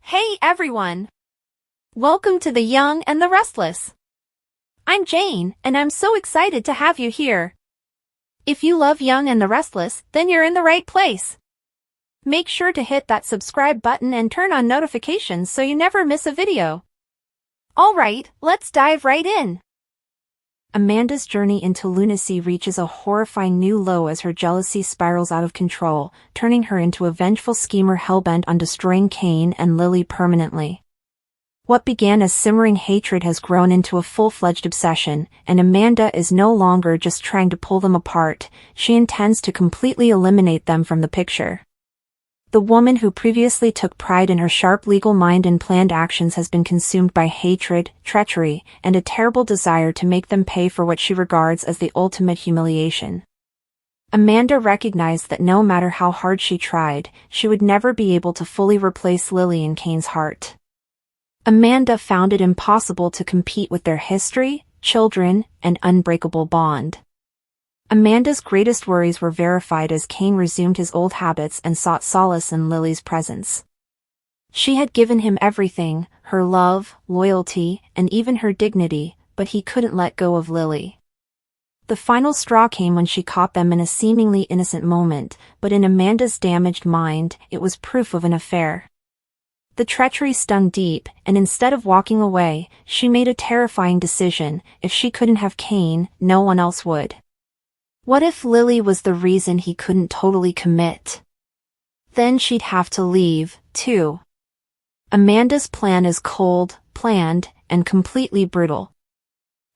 Hey everyone! Welcome to The Young and the Restless. I'm Jane, and I'm so excited to have you here. If you love Young and the Restless, then you're in the right place. Make sure to hit that subscribe button and turn on notifications so you never miss a video. Alright, let's dive right in. Amanda's journey into lunacy reaches a horrifying new low as her jealousy spirals out of control, turning her into a vengeful schemer hell-bent on destroying Kane and Lily permanently. What began as simmering hatred has grown into a full-fledged obsession, and Amanda is no longer just trying to pull them apart, she intends to completely eliminate them from the picture. The woman who previously took pride in her sharp legal mind and planned actions has been consumed by hatred, treachery, and a terrible desire to make them pay for what she regards as the ultimate humiliation. Amanda recognized that no matter how hard she tried, she would never be able to fully replace Lily in Kane's heart. Amanda found it impossible to compete with their history, children, and unbreakable bond. Amanda's greatest worries were verified as Kane resumed his old habits and sought solace in Lily's presence. She had given him everything, her love, loyalty, and even her dignity, but he couldn't let go of Lily. The final straw came when she caught them in a seemingly innocent moment, but in Amanda's damaged mind, it was proof of an affair. The treachery stung deep, and instead of walking away, she made a terrifying decision: if she couldn't have Kane, no one else would. What if Lily was the reason he couldn't totally commit? Then she'd have to leave, too. Amanda's plan is cold, planned, and completely brutal.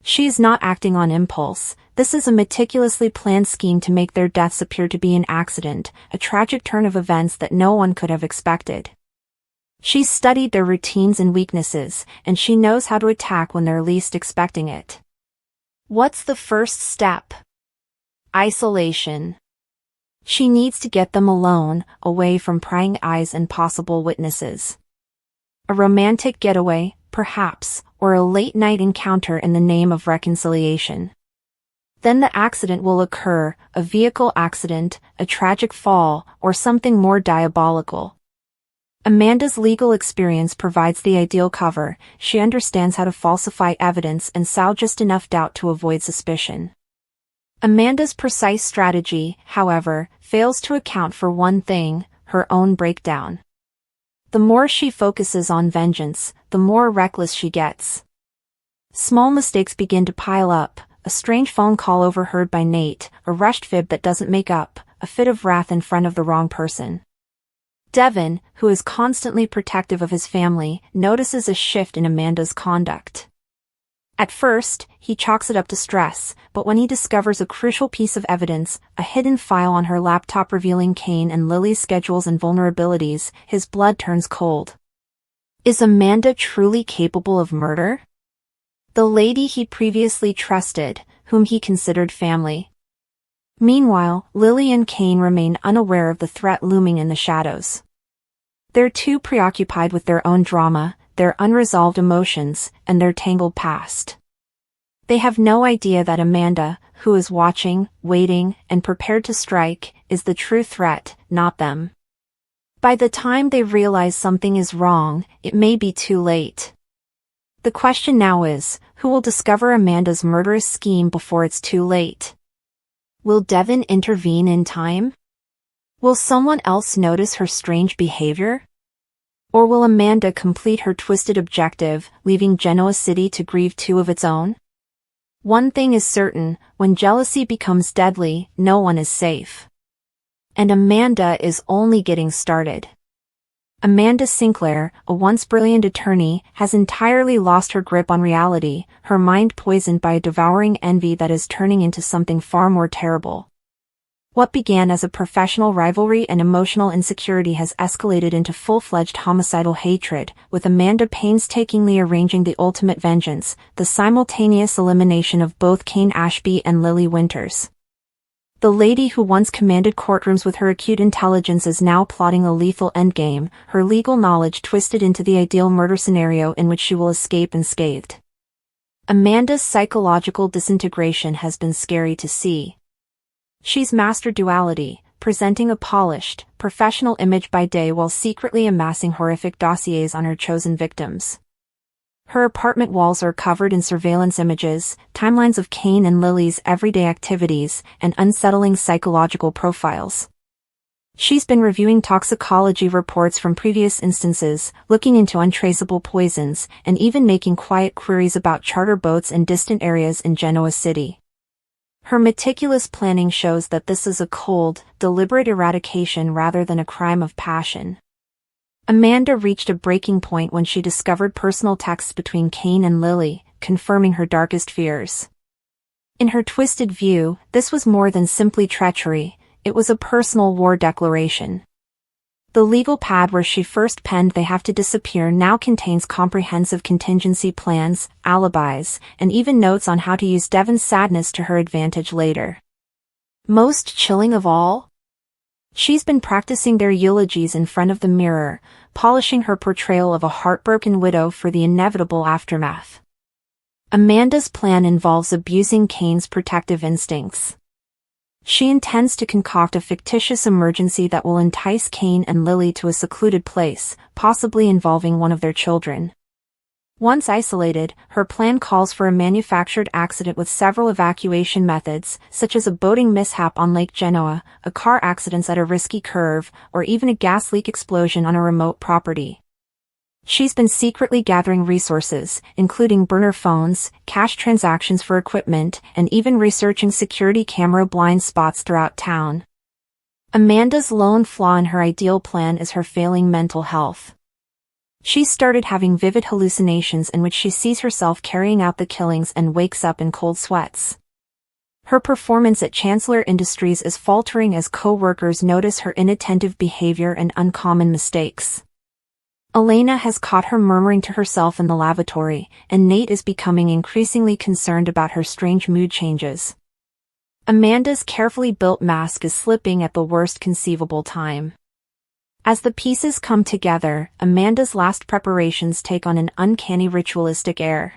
She's not acting on impulse. This is a meticulously planned scheme to make their deaths appear to be an accident, a tragic turn of events that no one could have expected. She's studied their routines and weaknesses, and she knows how to attack when they're least expecting it. What's the first step? Isolation. She needs to get them alone, away from prying eyes and possible witnesses. A romantic getaway, perhaps, or a late-night encounter in the name of reconciliation. Then the accident will occur, a vehicle accident, a tragic fall, or something more diabolical. Amanda's legal experience provides the ideal cover. She understands how to falsify evidence and sow just enough doubt to avoid suspicion. Amanda's precise strategy, however, fails to account for one thing: her own breakdown. The more she focuses on vengeance, the more reckless she gets. Small mistakes begin to pile up: a strange phone call overheard by Nate, a rushed fib that doesn't make up, a fit of wrath in front of the wrong person. Devon, who is constantly protective of his family, notices a shift in Amanda's conduct. At first, he chalks it up to stress, but when he discovers a crucial piece of evidence, a hidden file on her laptop revealing Kane and Lily's schedules and vulnerabilities, his blood turns cold. Is Amanda truly capable of murder? The lady he previously trusted, whom he considered family. Meanwhile, Lily and Kane remain unaware of the threat looming in the shadows. They're too preoccupied with their own drama, their unresolved emotions, and their tangled past. They have no idea that Amanda, who is watching, waiting, and prepared to strike, is the true threat, not them. By the time they realize something is wrong, it may be too late. The question now is, who will discover Amanda's murderous scheme before it's too late? Will Devon intervene in time? Will someone else notice her strange behavior? Or will Amanda complete her twisted objective, leaving Genoa City to grieve two of its own? One thing is certain: when jealousy becomes deadly, no one is safe. And Amanda is only getting started. Amanda Sinclair, a once brilliant attorney, has entirely lost her grip on reality, her mind poisoned by a devouring envy that is turning into something far more terrible. What began as a professional rivalry and emotional insecurity has escalated into full-fledged homicidal hatred, with Amanda painstakingly arranging the ultimate vengeance: the simultaneous elimination of both Kane Ashby and Lily Winters. The lady who once commanded courtrooms with her acute intelligence is now plotting a lethal endgame, her legal knowledge twisted into the ideal murder scenario in which she will escape unscathed. Amanda's psychological disintegration has been scary to see. She's mastered duality, presenting a polished, professional image by day while secretly amassing horrific dossiers on her chosen victims. Her apartment walls are covered in surveillance images, timelines of Kane and Lily's everyday activities, and unsettling psychological profiles. She's been reviewing toxicology reports from previous instances, looking into untraceable poisons, and even making quiet queries about charter boats in distant areas in Genoa City. Her meticulous planning shows that this is a cold, deliberate eradication rather than a crime of passion. Amanda reached a breaking point when she discovered personal texts between Kane and Lily, confirming her darkest fears. In her twisted view, this was more than simply treachery, it was a personal war declaration. The legal pad where she first penned "they have to disappear" now contains comprehensive contingency plans, alibis, and even notes on how to use Devon's sadness to her advantage later. Most chilling of all? She's been practicing their eulogies in front of the mirror, polishing her portrayal of a heartbroken widow for the inevitable aftermath. Amanda's plan involves abusing Kane's protective instincts. She intends to concoct a fictitious emergency that will entice Kane and Lily to a secluded place, possibly involving one of their children. Once isolated, her plan calls for a manufactured accident with several evacuation methods, such as a boating mishap on Lake Genoa, a car accident at a risky curve, or even a gas leak explosion on a remote property. She's been secretly gathering resources, including burner phones, cash transactions for equipment, and even researching security camera blind spots throughout town. Amanda's lone flaw in her ideal plan is her failing mental health. She started having vivid hallucinations in which she sees herself carrying out the killings and wakes up in cold sweats. Her performance at Chancellor Industries is faltering as co-workers notice her inattentive behavior and uncommon mistakes. Elena has caught her murmuring to herself in the lavatory, and Nate is becoming increasingly concerned about her strange mood changes. Amanda's carefully built mask is slipping at the worst conceivable time. As the pieces come together, Amanda's last preparations take on an uncanny ritualistic air.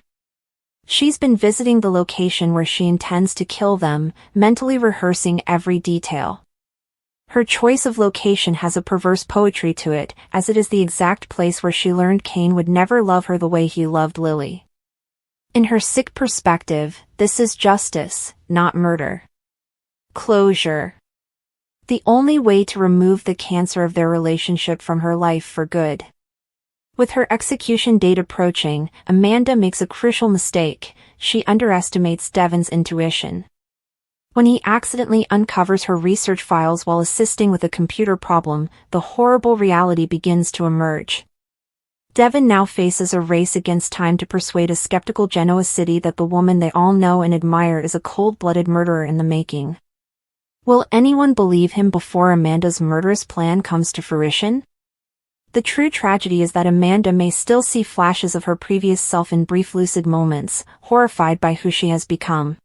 She's been visiting the location where she intends to kill them, mentally rehearsing every detail. Her choice of location has a perverse poetry to it, as it is the exact place where she learned Kane would never love her the way he loved Lily. In her sick perspective, this is justice, not murder. Closure. The only way to remove the cancer of their relationship from her life for good. With her execution date approaching, Amanda makes a crucial mistake. She underestimates Devon's intuition. When he accidentally uncovers her research files while assisting with a computer problem, the horrible reality begins to emerge. Devon now faces a race against time to persuade a skeptical Genoa City that the woman they all know and admire is a cold-blooded murderer in the making. Will anyone believe him before Amanda's murderous plan comes to fruition? The true tragedy is that Amanda may still see flashes of her previous self in brief lucid moments, horrified by who she has become.